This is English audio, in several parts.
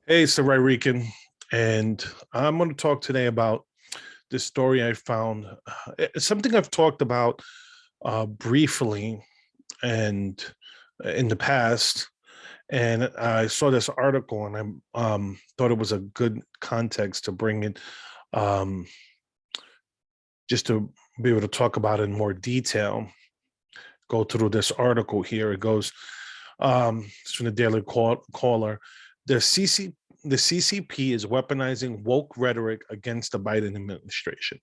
Hey, it's the Rican, and I'm going to talk today about this story I found. It's something I've talked about briefly and in the past, and I saw this article and I thought it was a good context to bring it, um, just to be able to talk about it in more detail. Go through this article here. It goes, it's from the Caller. The CC the CCP is weaponizing woke rhetoric against the Biden administration.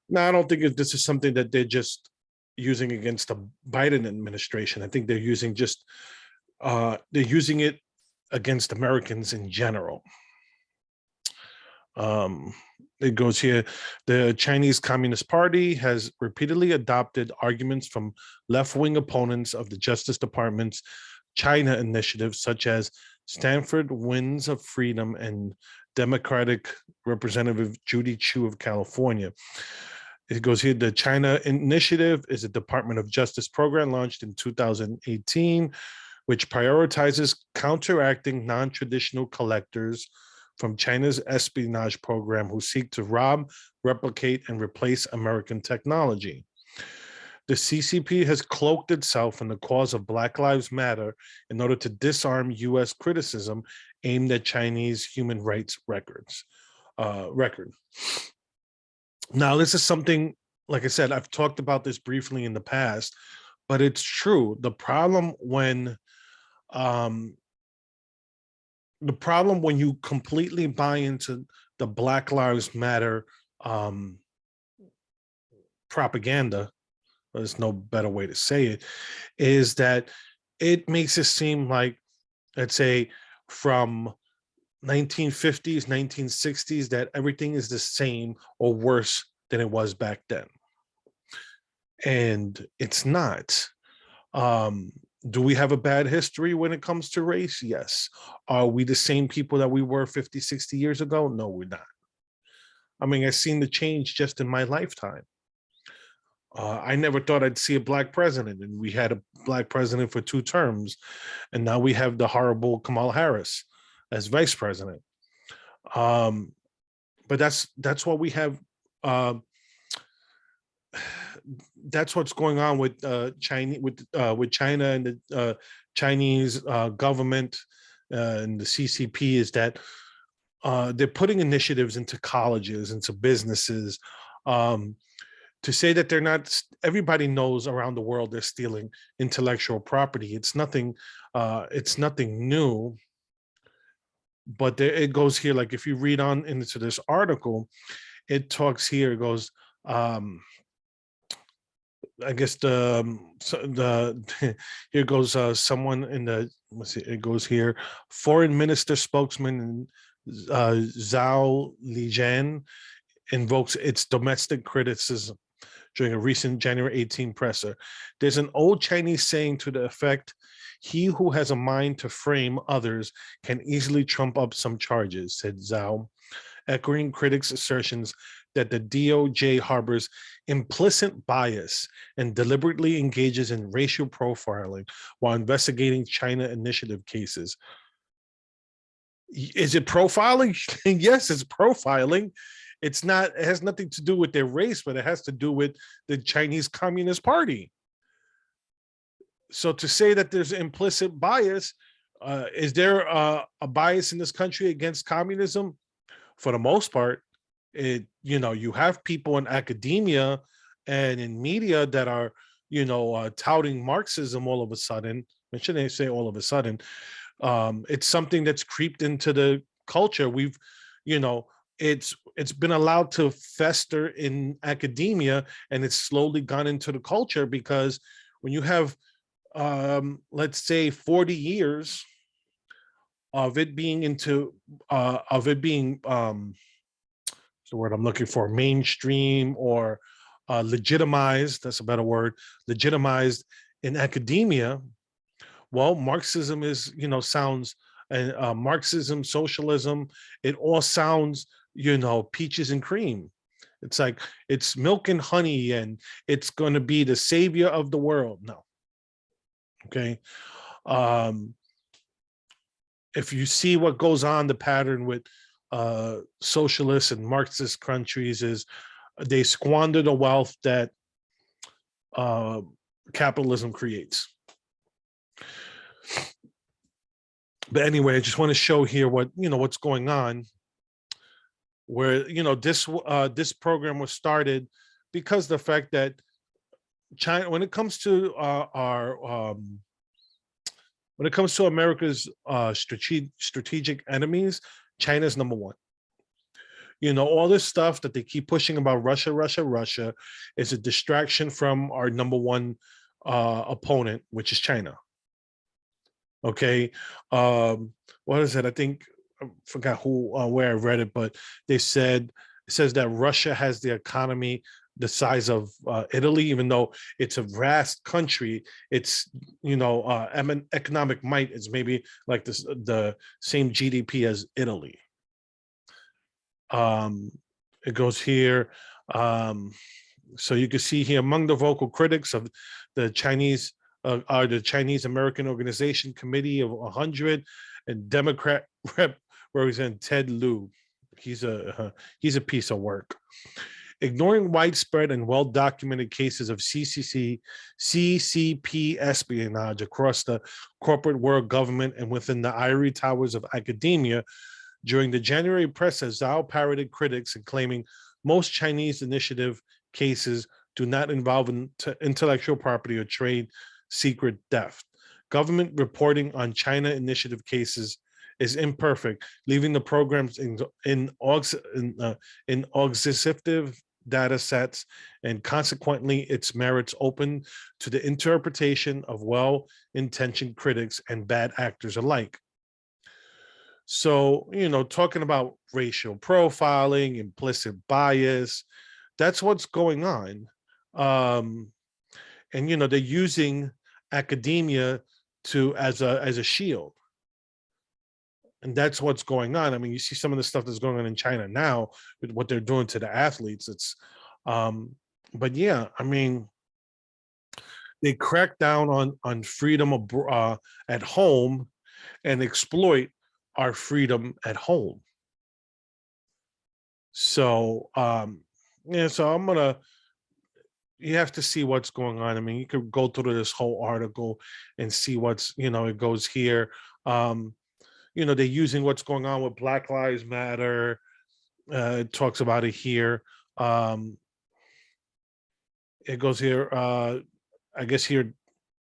Now, I don't think this is something that they're just using against the Biden administration. I think they're using it against Americans in general. Um, it goes here. The Chinese Communist Party has repeatedly adopted arguments from left-wing opponents of the Justice Department's China initiative, such as Stanford Winds of Freedom and Democratic Representative Judy Chu of California. It goes here. The China Initiative is a Department of Justice program launched in 2018, which prioritizes counteracting non-traditional collectors from China's espionage program who seek to rob, replicate, and replace American technology. The CCP has cloaked itself in the cause of Black Lives Matter in order to disarm U.S. criticism aimed at Chinese human rights record. Now, this is something, like I said, I've talked about this briefly in the past, but it's true. Um, the problem when you completely buy into the Black Lives Matter propaganda, there's no better way to say it, is that it makes it seem like, let's say, from 1950s, 1960s, that everything is the same or worse than it was back then. And it's not. Do we have a bad history when it comes to race? Yes. Are we the same people that we were 50, 60 years ago? No, we're not. I mean, I've seen the change just in my lifetime. I never thought I'd see a black president, and we had a black president for 2 terms, and now we have the horrible Kamala Harris as vice president. But that's what we have. That's what's going on with China and the Chinese government and the CCP, is that they're putting initiatives into colleges, into businesses, to say that they're not. Everybody knows around the world they're stealing intellectual property. It's nothing. It's nothing new. But it goes here. Like, if you read on into this article, it talks here. It goes. I guess here goes someone in the, let's see, it goes here. Foreign Minister spokesman Zhao Lijian invokes its domestic criticism during a recent January 18 presser. There's an old Chinese saying to the effect, "He who has a mind to frame others can easily trump up some charges," said Zhao, echoing critics' assertions that the DOJ harbors implicit bias and deliberately engages in racial profiling while investigating China initiative cases. Is it profiling? Yes, it's profiling. It's not, it has nothing to do with their race, but it has to do with the Chinese Communist Party. So to say that there's implicit bias, is there a bias in this country against communism? For the most part, you have people in academia and in media that are, touting Marxism all of a sudden. I shouldn't say all of a sudden. It's something that's creeped into the culture. It's been allowed to fester in academia, and it's slowly gone into the culture, because when you have, let's say, 40 years of it being the word I'm looking for, mainstream, or legitimized, that's a better word, legitimized in academia. Well, Marxism is, sounds, and Marxism, socialism, it all sounds, peaches and cream. It's like it's milk and honey, and it's going to be the savior of the world. No. Okay. if you see what goes on, the pattern with socialist and Marxist countries is they squander the wealth that uh, capitalism creates. But anyway, I just want to show here what what's going on. Where this program was started because the fact that China, when it comes to when it comes to America's strategic enemies, China's number one. All this stuff that they keep pushing about Russia, Russia, Russia is a distraction from our number one opponent, which is China. Okay. What is it? I think I forgot where I read it, but it says that Russia has the economy the size of Italy, even though it's a vast country. It's economic might is maybe like the same GDP as Italy. It goes here. So you can see here among the vocal critics of the Chinese are the Chinese American Organization Committee of 100 and Democrat Rep Representative Ted Lieu. He's a piece of work. Ignoring widespread and well-documented cases of CCP espionage across the corporate world, government, and within the ivory towers of academia, during the January press has Zhao parroted critics and claiming most Chinese initiative cases do not involve intellectual property or trade secret theft. Government reporting on China initiative cases is imperfect, leaving the programs in exhaustive data sets and consequently its merits open to the interpretation of well-intentioned critics and bad actors alike. So, talking about racial profiling, implicit bias, that's what's going on. And they're using academia as a shield. And that's what's going on. I mean, you see some of the stuff that's going on in China now with what they're doing to the athletes. It's but yeah, I mean, they crack down on freedom at home and exploit our freedom at home. So so you have to see what's going on. I mean, you could go through this whole article and see what's, it goes here. They're using what's going on with Black Lives Matter. It talks about it here. It goes here. I guess here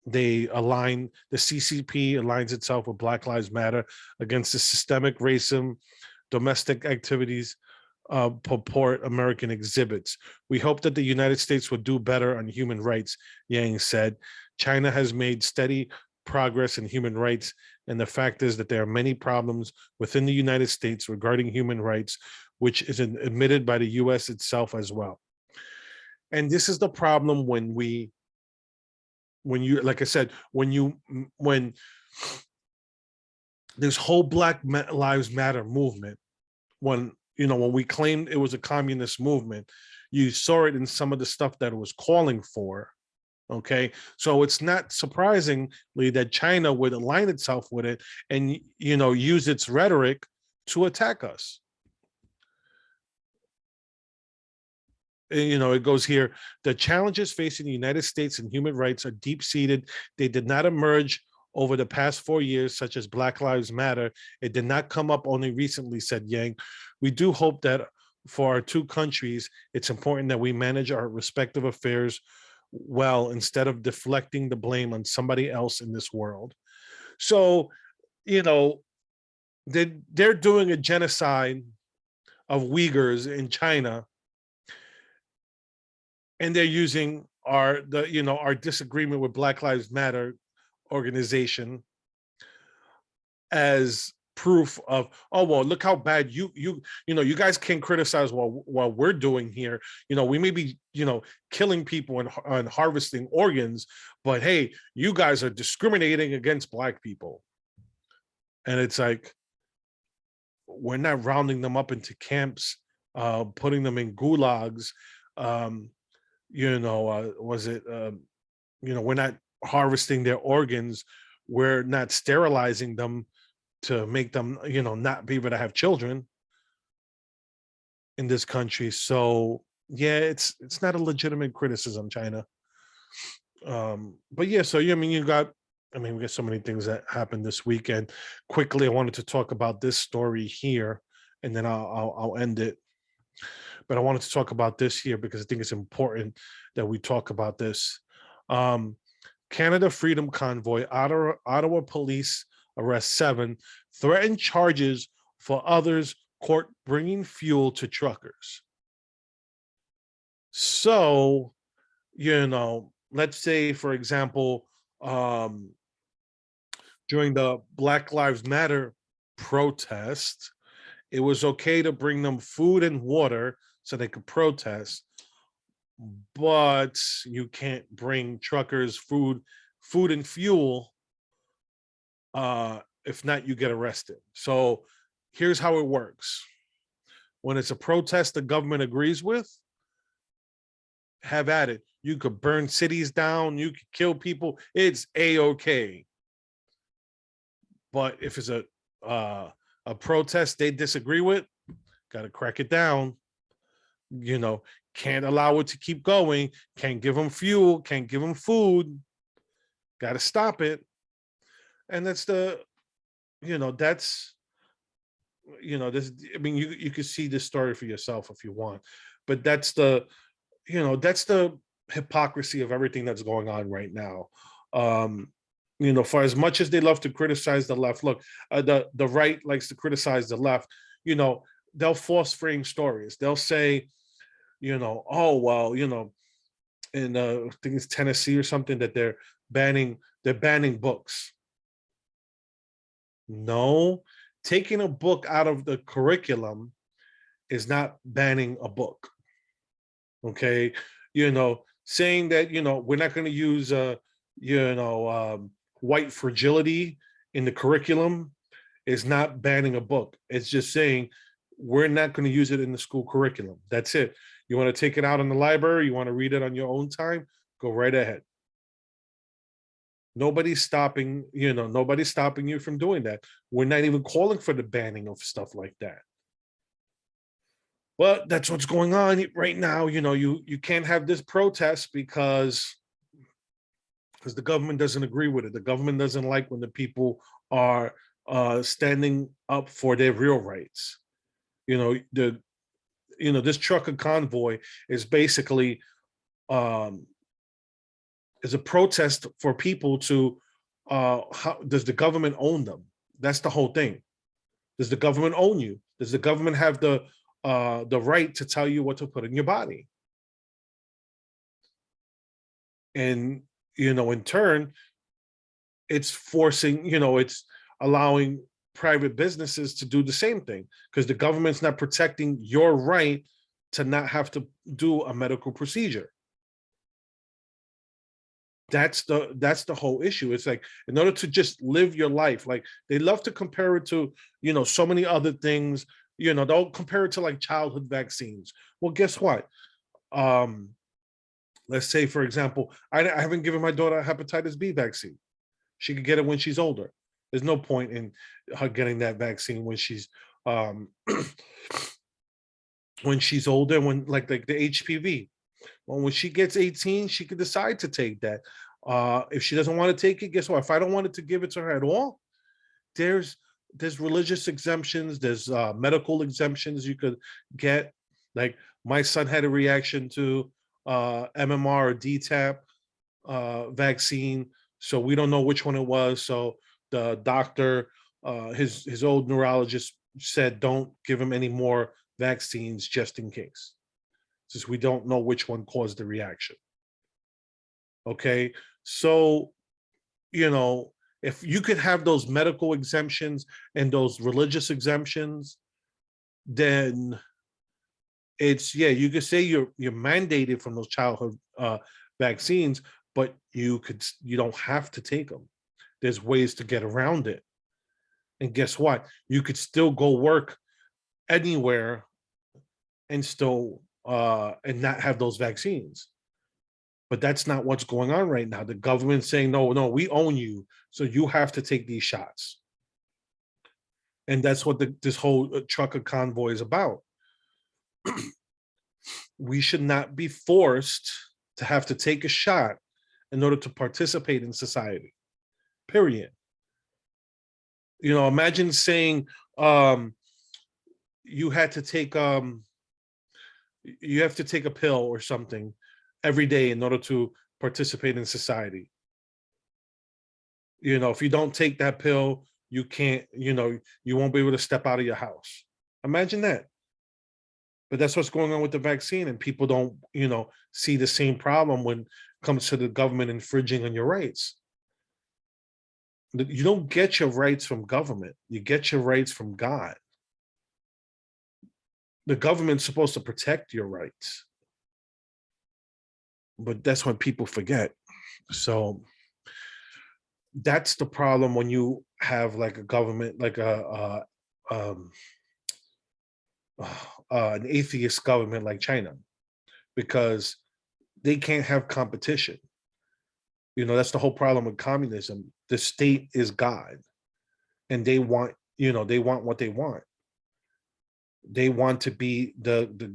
the CCP aligns itself with Black Lives Matter against the systemic racism, domestic activities purport American exhibits. We hope that the United States will do better on human rights, Yang said. China has made steady progress in human rights, and the fact is that there are many problems within the United States regarding human rights, which is admitted by the US itself as well. And this is the problem when you, like I said, when this whole Black Lives Matter movement, when we claimed it was a communist movement, you saw it in some of the stuff that it was calling for. Okay, so it's not surprisingly that China would align itself with it and use its rhetoric to attack us. It goes here. The challenges facing the United States and human rights are deep-seated. They did not emerge over the past 4 years, such as Black Lives Matter. It did not come up only recently, said Yang. We do hope that for our two countries, it's important that we manage our respective affairs well instead of deflecting the blame on somebody else in this world. So, they're doing a genocide of Uyghurs in China, and they're using our disagreement with Black Lives Matter organization as proof of, oh well, look how bad you guys can criticize what we're doing here. We may be killing people and harvesting organs, but hey, you guys are discriminating against Black people. And it's like, we're not rounding them up into camps, putting them in gulags. We're not harvesting their organs. We're not sterilizing them to make them, not be able to have children in this country. So yeah, it's not a legitimate criticism, China. But yeah, so yeah, we got so many things that happened this weekend. Quickly, I wanted to talk about this story here, and then I'll end it. But I wanted to talk about this here because I think it's important that we talk about this. Um, Canada Freedom Convoy, Ottawa police arrest 7, threaten charges for others, court bringing fuel to truckers. So, let's say, for example, during the Black Lives Matter protest, it was okay to bring them food and water so they could protest, but you can't bring truckers food and fuel. If not, you get arrested. So here's how it works. When it's a protest the government agrees with, have at it. You could burn cities down, you could kill people. It's a-okay. But if it's a protest they disagree with, got to crack it down. Can't allow it to keep going. Can't give them fuel. Can't give them food. Got to stop it. And that's this. I mean, you could see this story for yourself if you want, but that's the hypocrisy of everything that's going on right now. For as much as they love to criticize the left, look, the right likes to criticize the left. They'll false frame stories. They'll say, oh well, in I think it's Tennessee or something, that they're banning books. No, taking a book out of the curriculum is not banning a book. Okay, saying that we're not going to use white fragility in the curriculum is not banning a book. It's just saying we're not going to use it in the school curriculum. That's it. You want to take it out in the library, you want to read it on your own time, go right ahead. Nobody's stopping you from doing that. We're not even calling for the banning of stuff like that. But that's what's going on right now. You can't have this protest because the government doesn't agree with it. The government doesn't like when the people are standing up for their real rights. This trucker convoy is basically is a protest for people to how does the government own them? That's the whole thing. Does the government own you? Does the government have the right to tell you what to put in your body? And in turn, it's forcing, it's allowing private businesses to do the same thing, because the government's not protecting your right to not have to do a medical procedure. That's the whole issue. It's like, in order to just live your life, like they love to compare it to, so many other things, they'll compare it to like childhood vaccines. Well, guess what? Let's say, for example, I haven't given my daughter a hepatitis B vaccine. She could get it when she's older. There's no point in her getting that vaccine when she's when she's older, when like the HPV. Well, when she gets 18, she could decide to take that. If she doesn't want to take it, guess what? If I don't want to give it to her at all, there's religious exemptions, there's medical exemptions you could get. Like my son had a reaction to MMR or DTaP vaccine, so we don't know which one it was. So the doctor, his old neurologist said, don't give him any more vaccines just in case, since we don't know which one caused the reaction. Okay, so if you could have those medical exemptions and those religious exemptions, then it's, yeah, you could say you're mandated from those childhood vaccines, but you don't have to take them. There's ways to get around it. And guess what? You could still go work anywhere and still and not have those vaccines. But that's not what's going on right now. The government's saying, no, we own you, so you have to take these shots. And that's what this whole trucker convoy is about. We should not be forced to have to take a shot in order to participate in society. Period. Imagine saying um, you had to take you have to take a pill or something every day in order to participate in society. If you don't take that pill, you can't, you won't be able to step out of your house. Imagine that. But that's what's going on with the vaccine, and people don't, see the same problem when it comes to the government infringing on your rights. You don't get your rights from government. You get your rights from God. The government's supposed to protect your rights. But that's what people forget. So that's the problem when you have like a government, like an atheist government like China, because they can't have competition. That's the whole problem with communism. The state is God, and they want, they want what they want. They want to be the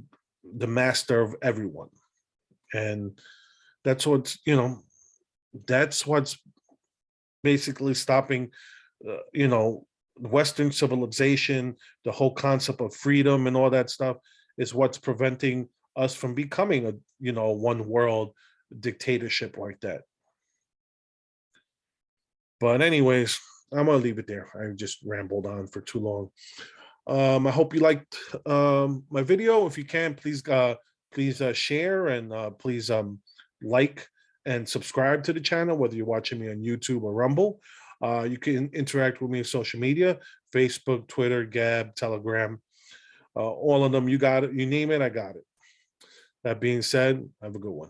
master of everyone, and that's what's basically stopping, Western civilization. The whole concept of freedom and all that stuff is what's preventing us from becoming a one world dictatorship like that. But anyways, I'm gonna leave it there. I just rambled on for too long. I hope you liked my video. If you can, please share, and please like and subscribe to the channel, whether you're watching me on YouTube or Rumble. You can interact with me on social media: Facebook, Twitter, Gab, Telegram. All of them, you got it. You name it, I got it. That being said, have a good one.